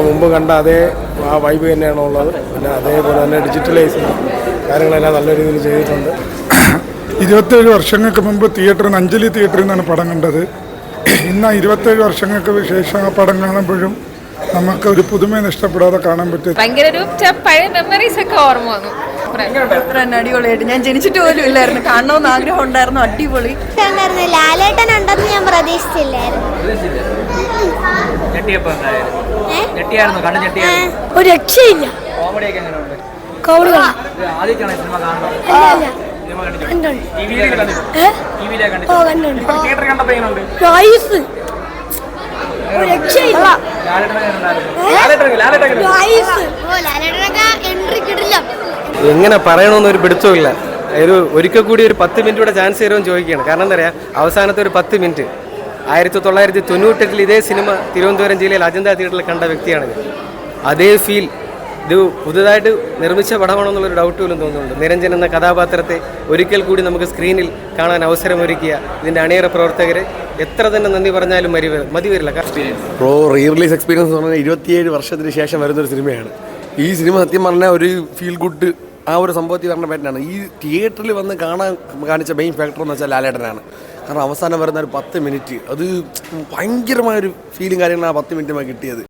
മുമ്പ് കണ്ട അതേ ആ വൈബ് തന്നെയാണ് ഉള്ളത്. പിന്നെ അതേപോലെ തന്നെ ഡിജിറ്റലൈസ് കാര്യങ്ങളെല്ലാം നല്ല രീതിയിൽ ചെയ്തിട്ടുണ്ട്. 27 വർഷങ്ങൾക്ക് മുമ്പ് തിയേറ്ററിൽ നിന്ന് അഞ്ജലി തിയേറ്ററിൽ നിന്നാണ് പടം കണ്ടത്. ഇന്ന് 27 വർഷങ്ങൾക്ക് ശേഷം ആ പടം കാണുമ്പോഴും നമുക്ക് ഒരു പുതുമ നഷ്ടപ്പെടാതെ കാണാൻ പറ്റും. ഭയങ്കര ഒരു പഴയ മെമ്മറീസ് ഒക്കെ ഓർമ്മ വന്നു. അടിപൊളിയായിട്ട് ഞാൻ ജനിച്ചിട്ട് പോലും ഇല്ലായിരുന്നു, കാണണമെന്ന് ആഗ്രഹം ഉണ്ടായിരുന്നു. അടിപൊളി. ലാലേട്ടൻ ഉണ്ടെന്ന് ഞാൻ പ്രതീക്ഷിച്ചില്ലായിരുന്നു. ഒരു രക്ഷയില്ല. എങ്ങനെ പറയണമെന്നൊരു പിടുത്തമില്ല. ഒരിക്കൽ കൂടി ഒരു 10 മിനിറ്റ് ചാൻസ് തരുമെന്ന് ചോദിക്കുകയാണ്. കാരണം എന്താ പറയുക, അവസാനത്തെ ഒരു 10 മിനിറ്റ് 1998 ഇതേ സിനിമ തിരുവനന്തപുരം ജില്ലയിൽ അജന്ത തിയേറ്ററിൽ കണ്ട വ്യക്തിയാണ്. അതേ ഫീൽ ഇത് പുതുതായിട്ട് നിർമ്മിച്ച പടമാണെന്നുള്ളൊരു ഡൗട്ട് പോലും തോന്നുന്നുണ്ട്. നിരഞ്ജൻ എന്ന കഥാപാത്രത്തെ ഒരിക്കൽ കൂടി നമുക്ക് സ്ക്രീനിൽ കാണാൻ അവസരമൊരുക്കിയ ഇതിൻ്റെ അണിയറ പ്രവർത്തകരെ എത്ര തന്നെ നന്ദി പറഞ്ഞാലും മതി വരില്ല. റീ റിലീസ് എക്സ്പീരിയൻസ് എന്ന് പറഞ്ഞാൽ 27 വർഷത്തിന് ശേഷം വരുന്നൊരു സിനിമയാണ്. ഈ സിനിമ സത്യം പറഞ്ഞാൽ ഒരു ഫീൽ ഗുഡ് ആ ഒരു സംഭവത്തിൽ പറഞ്ഞ പറ്റാണ്. ഈ തിയേറ്ററിൽ വന്ന് കാണിച്ച മെയിൻ ഫാക്ടർ എന്ന് വെച്ചാൽ ലാലേട്ടനാണ്. കാരണം അവസാനം വരുന്ന ഒരു 10 മിനിറ്റ് അത് ഭയങ്കരമായൊരു ഫീലും കാര്യങ്ങളാണ് ആ 10 മിനിറ്റ് കിട്ടിയത്.